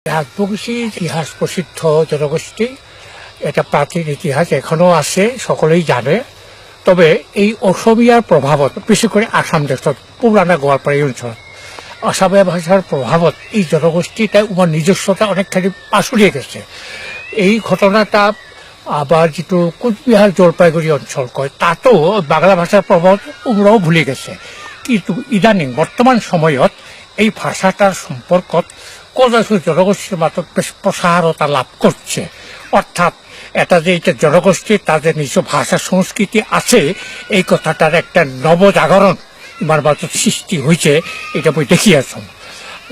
রাজবংশী ইতিহাস প্রসিদ্ধ জনগোষ্ঠী, এটা প্রাচীন ইতিহাস এখনো আছে, সকলেই জানে। তবে এই অসমীয়ার প্রভাবত, বিশেষ করে আসাম দেশত পুরানা গোৱালপাৰা এই অঞ্চল অসমীয়া ভাষার প্রভাবত এই জনগোষ্ঠীটা উমার নিজস্বতা অনেকখানি পাছুরিয়ে গেছে। এই ঘটনাটা আবার যেটো কোচবিহার জলপাইগুড়ি অঞ্চল কয় তাতো বাংলা ভাষার প্রভাব উমরাও ভুলে গেছে। কিন্তু ইদানিং বর্তমান সময়ত এই ভাষাটার সম্পর্কত কোজাসু জনগোষ্ঠীর মাত্র বেশ প্রসারতা লাভ করছে। অর্থাৎ এটা যে এটা জনগোষ্ঠী তাদের নিজ ভাষা সংস্কৃতি আছে, এই কথাটার একটা নবজাগরণ এবার মাত্র সৃষ্টি হয়েছে, এটা বই দেখিয়াছ।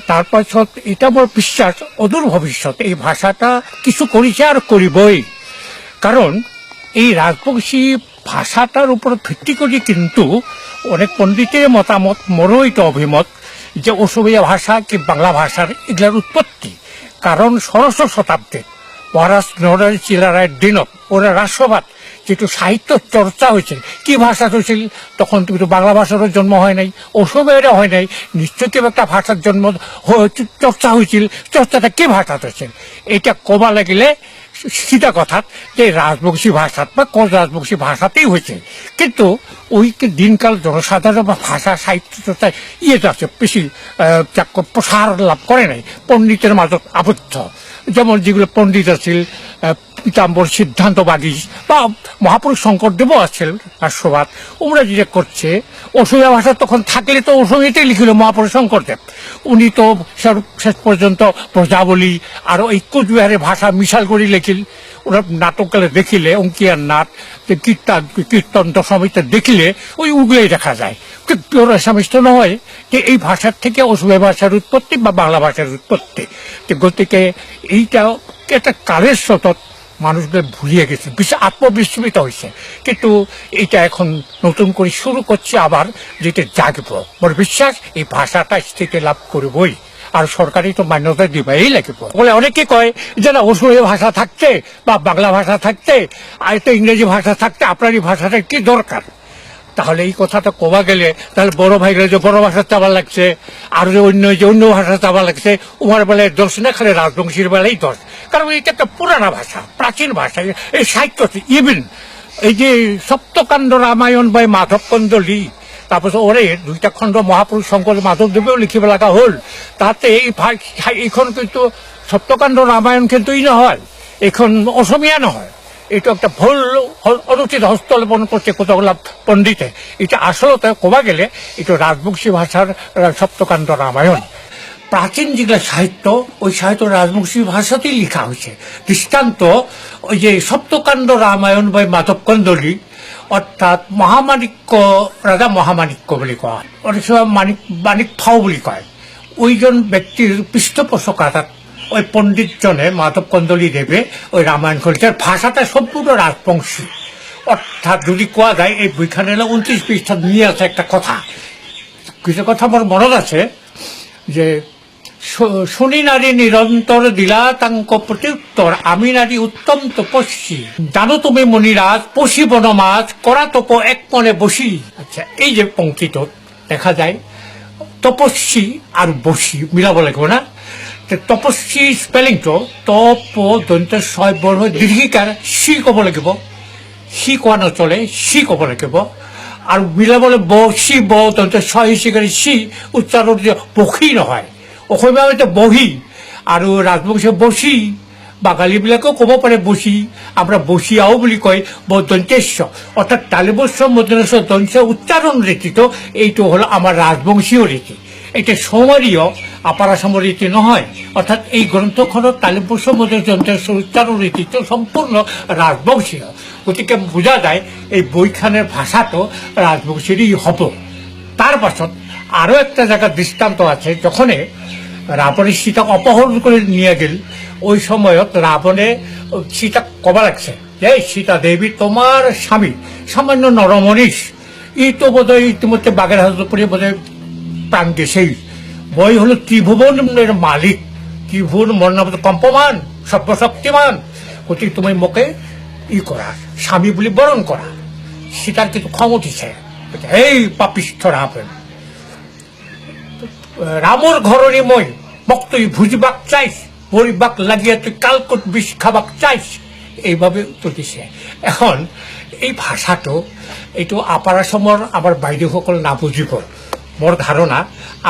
তারপর এটা মোর বিশ্বাস অদূর ভবিষ্যৎ এই ভাষাটা কিছু করেছে আর করিবই। কারণ এই রাজবংশী ভাষাটার উপর ভিত্তি করে কিন্তু অনেক পণ্ডিতের মতামত, মোরও এটা অভিমত যে অসমীয়া ভাষা কি বাংলা ভাষার এগুলার উৎপত্তি। কারণ ১৬শ শতাব্দীর মহারাজ নরহরি চিলারায়ের দিনত ওরা রাষ্ট্রবাদ যেটু সাহিত্য চর্চা হয়েছিল, কি ভাষা হয়েছিল তখন কিন্তু বাংলা ভাষারও জন্ম হয় নাই, অসমীয়ারও হয় নাই, নিশ্চয় কেউ একটা ভাষার জন্ম চর্চা হয়েছিল। চর্চাটা কি ভাষা হয়েছিল এটা কবা লাগিলে সিধা কথা যে রাজবংশী ভাষা বা কোচ রাজবংশী ভাষাতেই হয়েছে। কিন্তু ওই দিনকাল জনসাধারণ বা ভাষা সাহিত্য চর্চায় আছে বেশি প্রসার লাভ করে নাই, পণ্ডিতের মাজত আবদ্ধ। যেমন যেগুলো পণ্ডিত আছিল পীতাম্বর সিদ্ধান্ত বাগীশ বা মহাপুরুষ শঙ্করদেবও আছিল রাষ্ট্রবাদ, ওরা যেটা করছে অসমীয়া ভাষা তখন থাকলে তো অসমীয়াতেই লিখিল মহাপুরুষ শঙ্করদেব। উনি তো শেষ পর্যন্ত প্রজাবলী আর এই কোচবিহারের ভাষা মিশাল করে লিখিল। ওরা নাটককালে দেখিলে অঙ্কিয়ার নাট কীর্তন দশমীতে দেখিলে ওই উগলেই দেখা যায়। পিওর আসামিষ্ট নয় যে এই ভাষার থেকে অসমীয়া ভাষার উৎপত্তি বা বাংলা ভাষার উৎপত্তি। গতিকে এইটা একটা কালের স্রোতত মানুষদের ভুলিয়ে গেছে, বেশি আত্মবিস্মিত হয়েছে। কিন্তু এটা এখন নতুন করে শুরু করছে আবার, যেটা জাগব। বড় বিশ্বাস এই ভাষাটা স্থিতি লাভ করবই, আর সরকারি তো মান্যতা দিবাই লাগিব। বলে অনেকে কয় যে না অসমীয়া ভাষা থাকতে বা বাংলা ভাষা থাকতে আর একটা ইংরেজি ভাষা থাকতে আপনার এই ভাষাটা কি দরকার। তাহলে এই কথাটা কবা গেলে তাহলে বড় ভাইরা যে বড় ভাষা চাবা লাগছে, আর যে অন্য ভাষা চাবা লাগছে, উমার বেলায় দোষ না, খালি রাজবংশীর বেলায় দোষ। কারণ এটা একটা পুরানা ভাষা, প্রাচীন ভাষা। এই সাহিত্য ইভেন এই যে সপ্তকাণ্ড রামায়ণ বা মাধব কন্দলী, তারপর ওরে ২টা খণ্ড মহাপুরুষ শঙ্কর মাধবদেবেও লিখিব লাগা হল। তাতে এইখন কিন্তু সপ্তকাণ্ড রামায়ণ কিন্তু ই নহয়, এখন অসমীয়া নহয়। এটা একটা ভুল অনুচিত হস্তলেপন করছে কতগুলা পণ্ডিতে। এটা আসলে কবা গেলে এটা রাজবংশী ভাষার সপ্তকাণ্ড রামায়ণ। প্রাচীন যেগুলা সাহিত্য ওই সাহিত্য রাজবংশী ভাষাতেই লেখা হয়েছে। দৃষ্টান্ত ওই যে সপ্তকাণ্ড রামায়ণ বা মাধব কন্দলী, অর্থাৎ মহামাণিক্য রাজা মহামাণিক্য বলে কয়, অনেক সময় মানিক ফাও বলে কয়। ওইজন ব্যক্তির পৃষ্ঠপোষকতা ওই পণ্ডিতজনে মাধব কন্দলী দেবে ওই রামায়ণ করেছে। ভাষাটা সম্পূর্ণ রাজবংশী। অর্থাৎ যদি কোয়া যায় এই বইখানে 29 পৃষ্ঠা নিয়ে আছে একটা কথা, কিছু কথা আমার মনত আছে যে শুনি নারী নিরন্তর দিলা তাঙ্ক প্রত্যুত্তর, আমি নারী উত্তম তপস্বী, জানো তুমি মণিরাজ পশি বনমাজ করা তপ এক মনে বসি। আচ্ছা, এই যে পঙ্ক্তিত দেখা যায় তপস্বী আর বসি মিলাব লাগবে না। তপস্বী স্পেলিংটো তপ দন্ত ছয় বৰ্ণ দীৰ্ঘিকাৰ সি ক'ব লাগিব, সি কোৱা নচলে, সি ক'ব লাগিব। আৰু মিলাবলৈ ব সি ব দন্ত ছয় সিকাৰী সি উচ্চাৰণ বসি নহয়, অসমীয়া হৈছে বহি। আৰু ৰাজবংশী বসি, বাঙালীবিলাকেও ক'ব পাৰে বসি, আমরা বসিয়াও বুলি কয় দন্তেশ্ব, অর্থাৎ তালিবস্ব মধ্যস্ব দন্ত উচ্চারণ রীতি। তো এইটো হলো আমার রাজবংশীয় রীতি। এটা সৌমারীয় আপার আসামৰ রীতি নহয়। অর্থাৎ এই গ্রন্থখনত তালিবস্ব মধ্যস্ব উচ্চারণ রীতি তো সম্পূর্ণ রাজবংশীয়। গতিকে বোঝা যায় এই বইখানের ভাষাটো রাজবংশীরই হব। তার পাছত আরো একটা জায়গার দৃষ্টান্ত আছে, যখনে রাবণের সীতাক অপহরণ করে নিয়ে গেল, ওই সময়ত রাবণে সীতা কবা লাগছে যে সীতা দেবী তোমার স্বামী সামান্য নরমনীষ, ই তো বোধহয় ইতিমধ্যে বাঘের হাজত পড়ে বোধহয় প্রাণ গেছেই। বই হলো ত্রিভুবনের মালিক, ত্রিভুবন মর্ণাম কম্পমান সর্বশক্তিমান। গতিকে তুমি মোকে ই করা, স্বামী বলে বরণ করা। সীতার কিন্তু ক্ষমতিছে, এই পাপিষ্ঠ রাবণ, রামৰ ঘৰৰে মই মক্তই ভুজিবাক চাইছ, মৰিবাক লাগিয়ে তুই কালকুট বিষ খাবাক চাইছ, এইভাবে উত্তৰ দিছে। এখন এই ভাষাটো এইটো আপাৰ আসামৰ আমাৰ বাইদেউসকল নাবুজিব, মোৰ ধাৰণা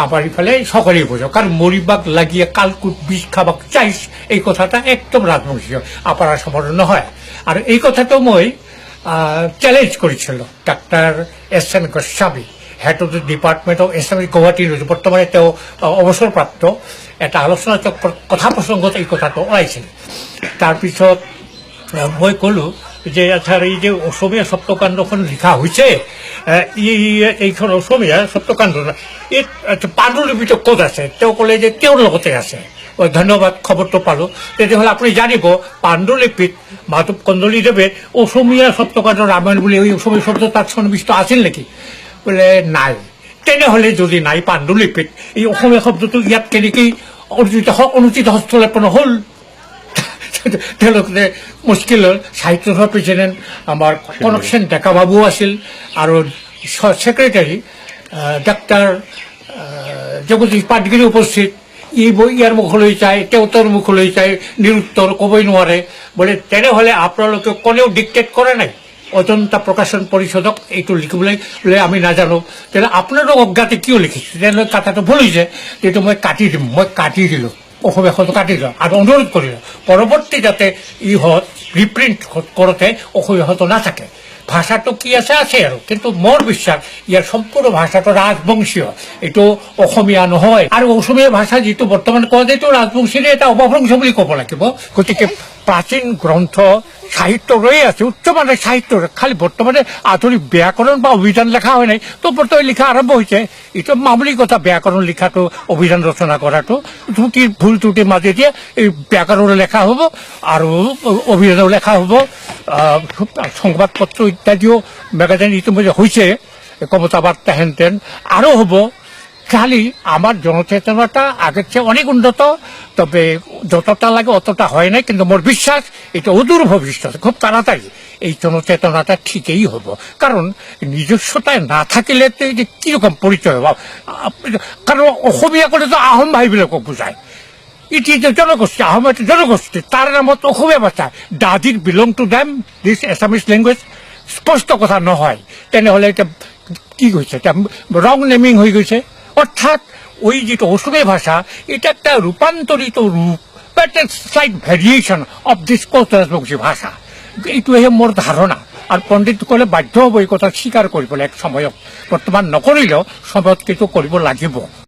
আমাৰ ইফালে সকলোৱে বুজে, কাৰণ মৰিবাক লাগিয়ে কালকুট বিষ খাবাক চাইছ এই কথাটা একদম ৰাজবংশীয়, আপাৰ আসামৰ নহয়। আৰু এই কথাটো মই চ্যালেঞ্জ কৰিছিলোঁ doctor S N. Goswami, head of the department of Assamese, Guwahati university, বৰ্তমানে তেওঁ অৱসৰপ্ৰাপ্ত। এটা আলোচনাচক্ৰ কথা প্ৰসংগত এই কথাটো ওলাইছিল। তাৰপিছত মই ক'লোঁ যে আচ্ছা এই যে অসমীয়া সপ্তকাণ্ডখন লিখা হৈছে, এইখন অসমীয়া সপ্তকাণ্ড এই পাণ্ডুলিপিটো ক'ত আছে? তেওঁ ক'লে যে তেওঁৰ লগতে আছে। ধন্যবাদ, খবৰটো পালোঁ। তেতিয়াহ'লে আপুনি জানিব পাণ্ডুলিপিত মাধৱ কন্দলীদেৱে অসমীয়া সপ্তকাণ্ড ৰামায়ণ বুলি এই অসমীয়া শব্দ তাত সন্নিৱিষ্ট আছিল নেকি? বোলে নাই। তেনেহ'লে যদি নাই পাণ্ডুলিপিত, এই অসমীয়া শব্দটো ইয়াত কেনেকৈ অনুচিত হস্তলেপন হ'ল? তেওঁলোকে মুস্কিলৰ সাহিত্য সভাৰ প্ৰেচিডেণ্ট আমাৰ কনক সেন ডেকা বাবুও আছিল, আৰু ছেক্ৰেটাৰী ডাক্তাৰ জগদীশ পাটগিৰি উপস্থিত। ইয়াৰ মুখলৈ চাই, তেওঁৰ মুখলৈ চাই নিৰুত্তৰ, ক'বই নোৱাৰে। বোলে তেনেহ'লে আপোনালোকে কোনেও ডিক্টেট কৰে নাই অজন্তা প্ৰকাশন পৰিষদক এইটো লিখিবলৈ? বোলে আমি নাজানো। তেতিয়াহ'লে আপোনালোক অজ্ঞাতে কিয় লিখিছে? তেনেহ'লে কথাটো ভুল হৈছে, যিটো মই কাটি দিম। মই কাটি দিলোঁ, অসমীয়া শব্দ কাটি দিলোঁ আৰু অনুৰোধ কৰিলোঁ পৰৱৰ্তী যাতে ইহঁত ৰিপ্ৰিণ্ট কৰোঁতে অসমীয়া শব্দ নাথাকে। ভাষাটো কি আছে আছে আৰু, কিন্তু মোৰ বিশ্বাস ইয়াৰ সম্পূৰ্ণ ভাষাটো ৰাজবংশীয়, এইটো অসমীয়া নহয়। আৰু অসমীয়া ভাষা যিটো বৰ্তমান কোৱা যায়, এইটো ৰাজবংশীৰে এটা অপভ্ৰংশ বুলি ক'ব লাগিব। গতিকে প্ৰাচীন গ্ৰন্থ সাহিত্য ৰয়ে আছে, উচ্চমানৰ সাহিত্য, খালি বৰ্তমানে আধুনিক ব্যাকৰণ বা অভিধান লেখা হয় নাই, তো বৰ্তমান লিখা আৰম্ভ হৈছে। এইটো মামুলি কথা, ব্যাকৰণ লিখাটো, অভিধান ৰচনা কৰাটো, ত্ৰুটি ভুল ত্ৰুটিৰ মাজেদি এই ব্যাকৰণো লেখা হ'ব আৰু অভিধানো লেখা হ'ব। সংবাদ পত্ৰ ইত্যাদিও মেগাজিন ইতিমধ্যে হৈছে, কমতা বার্তা হেন তেন আরও হব। খালি আমার জনচেতনাটা আগের চেয়ে অনেক উন্নত, তবে যতটা লাগে অতটা হয় নাই। কিন্তু মোর বিশ্বাস এটা অদূর ভবিষ্যৎ খুব তাড়াতাড়ি এই জনচেতনাটা ঠিকই হব। কারণ নিজস্বতায় না থাকিলে যে কীরকম পরিচয় হব? কারণ অসমীয়া করে তো আহোম ভাইবিলাকক বুঝায়। ইট ইজ এ জনগোষ্ঠী, আহোম একটা জনগোষ্ঠী, তার নামত অসমীয়া ভাষা। Does it belong to them this Assamese language? স্পষ্ট কথা নহয়। তেনেহ'লে এতিয়া কি গৈছে? এতিয়া ৰং নেমিং হৈ গৈছে। অৰ্থাৎ ওই যেটা অসমীয়া ভাষা, এটা একটা রূপান্তরিত রূপ, একটা slight variation of this Koch Rajbongshi ভাষা। এইটোহে মোৰ ধাৰণা। আৰু পণ্ডিতসকলে বাধ্য হ'ব এই কথা স্বীকাৰ কৰিবলৈ এক সময়ত, বৰ্তমান নকৰিলেও সময়ত কিন্তু কৰিব লাগিব।